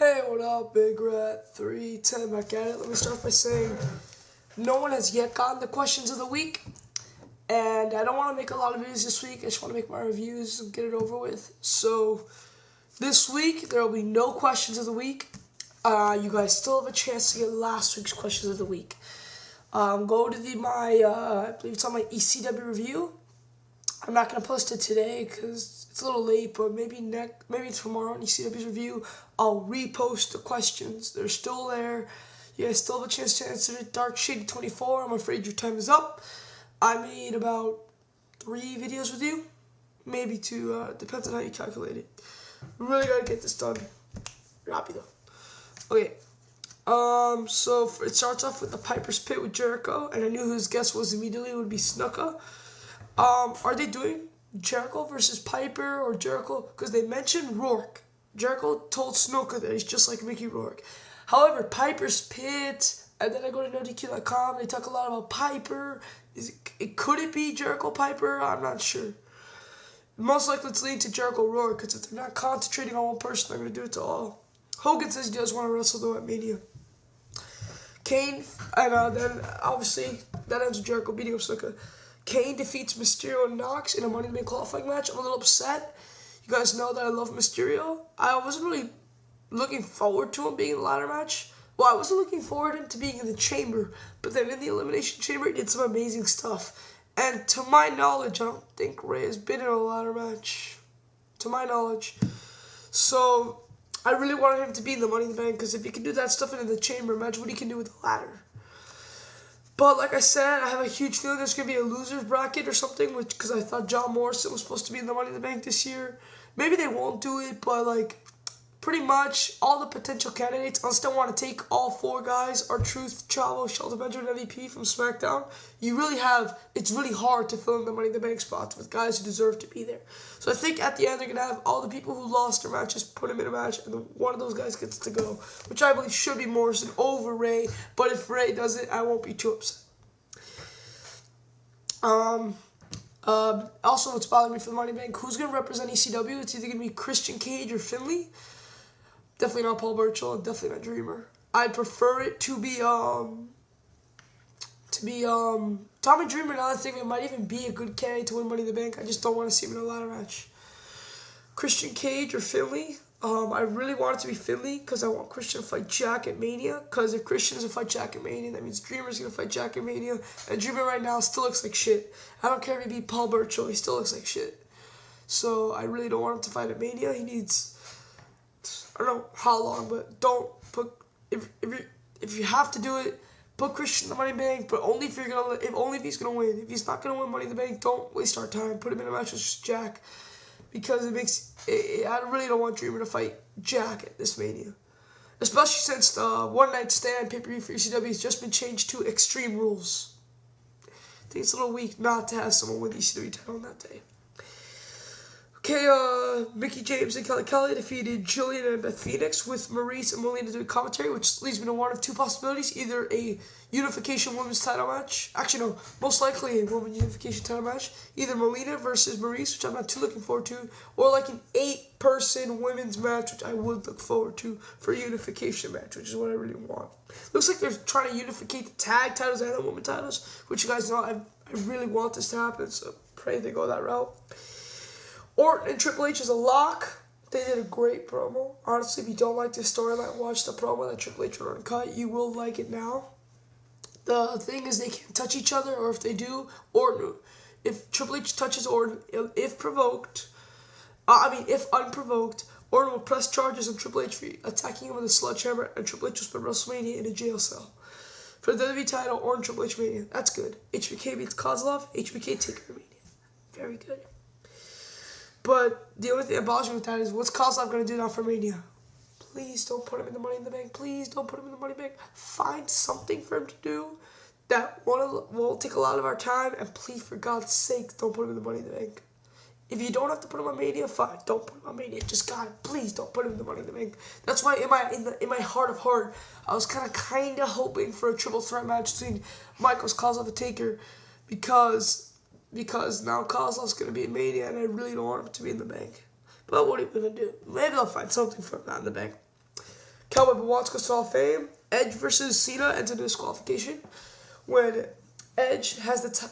Hey, what up, Big Rat 310 back at it. Let me start by saying no one has yet gotten the questions of the week, and I don't want to make a lot of videos this week. I just want to make my reviews and get it over with. So this week there will be no questions of the week. You guys still have a chance to get last week's questions of the week. Go to I believe it's on my ECW review. I'm not gonna post it today because it's a little late, but maybe tomorrow on ECW's review, I'll repost the questions. They're still there. You guys still have a chance to answer it. Dark Shady 24. I'm afraid your time is up. I made about 3 videos with you, maybe 2. Depends on how you calculate it. We really gotta get this done. Rapido. Okay. So it starts off with the Piper's Pit with Jericho, and I knew who his guest was immediately. It would be Snuka. Are they doing Jericho versus Piper or Jericho? Because they mentioned Rourke. Jericho told Snuka that he's just like Mickey Rourke. However, Piper's Pit, and then I go to NoDQ.com, they talk a lot about Piper. Could it be Jericho Piper? I'm not sure. Most likely it's leading to Jericho Rourke, because if they're not concentrating on one person, they're going to do it to all. Hogan says he does want to wrestle though at Mania. Kane, and then obviously that ends with Jericho beating up Snuka. Kane defeats Mysterio and Knox in a Money in the Bank qualifying match. I'm a little upset. You guys know that I love Mysterio. I wasn't really looking forward to him being in the ladder match. Well, I wasn't looking forward to being in the chamber, but then in the Elimination Chamber, he did some amazing stuff. And to my knowledge, I don't think Ray has been in a ladder match. To my knowledge. So I really wanted him to be in the Money in the Bank, because if he can do that stuff in the chamber, imagine what he can do with the ladder. But like I said, I have a huge feeling there's going to be a loser's bracket or something, because I thought John Morrison was supposed to be in the Money in the Bank this year. Maybe they won't do it, but like pretty much all the potential candidates, unless they want to take all 4 guys, R-Truth, Chavo, Shelton Benjamin, MVP from SmackDown, it's really hard to fill in the Money in the Bank spots with guys who deserve to be there. So I think at the end they're going to have all the people who lost their matches put them in a match, and then one of those guys gets to go, which I believe should be Morrison over Ray, but if Ray does it, I won't be too upset. Also, what's bothering me for the Money in the Bank, who's going to represent ECW? It's either going to be Christian Cage or Finlay. Definitely not Paul Burchill, and definitely not Dreamer. I'd prefer it to be Tommy Dreamer. Now I think it might even be a good candidate to win Money in the Bank. I just don't want to see him in a ladder match. Christian Cage or Finlay. I really want it to be Finlay, because I want Christian to fight Jack at Mania. Because if Christian doesn't fight Jack at Mania, that means Dreamer's going to fight Jack at Mania. And Dreamer right now still looks like shit. I don't care if he beat Paul Burchill, he still looks like shit. So I really don't want him to fight at Mania. He needs, I don't know how long, but don't put, if you have to do it, put Christian in the Money in the Bank, but only if he's gonna win. If he's not gonna win Money in the Bank, don't waste our time. Put him in a match with Jack, because I really don't want Dreamer to fight Jack at this Mania, especially since the One Night Stand pay-per-view for ECW has just been changed to Extreme Rules. I think it's a little weak not to have someone win the ECW title on that day. Okay, Mickie James and Kelly defeated Jillian and Beth Phoenix with Maurice and Melina doing commentary, which leads me to one of 2 possibilities. Either a unification women's title match. Actually, no, most likely a women's unification title match. Either Melina versus Maurice, which I'm not too looking forward to, or like an 8-person women's match, which I would look forward to for a unification match, which is what I really want. Looks like they're trying to unify the tag titles and the women's titles, which you guys know I really want this to happen, so pray they go that route. Orton and Triple H is a lock. They did a great promo. Honestly, if you don't like this storyline, watch the promo that Triple H and Orton cut. You will like it now. The thing is, they can't touch each other, or if they do, Orton, if Triple H touches Orton, if unprovoked, Orton will press charges on Triple H for attacking him with a sledgehammer, and Triple H will spend WrestleMania in a jail cell. For the WWE title, Orton Triple H Mania. That's good. HBK beats Kozlov. HBK Taker Mania. Very good. But the only thing that bothers me with that is, what's Kozlov going to do now for Mania? Please don't put him in the Money in the Bank. Please don't put him in the Money in the Bank. Find something for him to do that won't take a lot of our time. And please, for God's sake, don't put him in the Money in the Bank. If you don't have to put him on Mania, fine. Don't put him on Mania. Just God, please don't put him in the Money in the Bank. That's why in my heart of heart, I was kind of hoping for a triple threat match between Michaels, Kozlov, and Taker, because now Kozlov's going to be in Mania, and I really don't want him to be in the bank. But what are you going to do? Maybe I'll find something for him not in the bank. Cowboy Watts goes to Hall of Fame. Edge versus Cena ends in disqualification. When Edge has the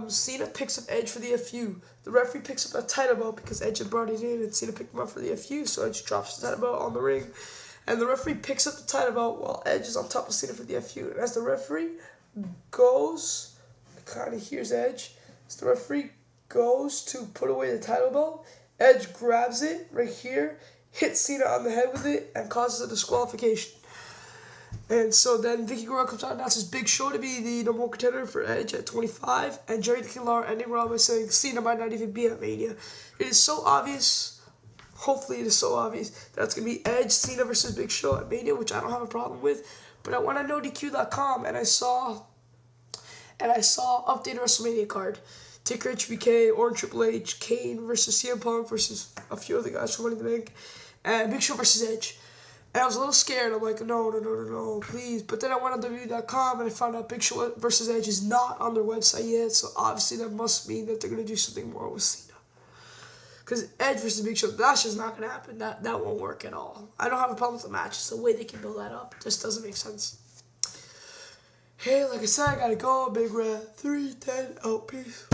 Cena picks up Edge for the FU. The referee picks up a title belt because Edge had brought it in and Cena picked him up for the FU, so Edge drops the title belt on the ring. And the referee picks up the title belt while Edge is on top of Cena for the FU. And as the referee goes, kind of hears Edge, as the referee goes to put away the title belt, Edge grabs it right here, hits Cena on the head with it, and causes a disqualification. And so then Vicky Guerrero comes out and announces Big Show to be the number one contender for Edge at 25. And Jerry the King Lawler ending Raw by saying Cena might not even be at Mania. It is so obvious, hopefully it is so obvious, that it's going to be Edge, Cena versus Big Show at Mania, which I don't have a problem with. But I went on NoDQ.com and I saw updated WrestleMania card. Taker HBK, Orange Triple H, Kane versus CM Punk versus a few other guys from Money in the Bank, and Big Show versus Edge. And I was a little scared. I'm like, no, please. But then I went on WWE.com and I found out Big Show versus Edge is not on their website yet. So obviously that must mean that they're going to do something more with Cena. Because Edge versus Big Show, that's just not going to happen. That won't work at all. I don't have a problem with the match. It's the way they can build that up. It just doesn't make sense. Hey, like I said, I got to go. Big Red 310 out. Peace.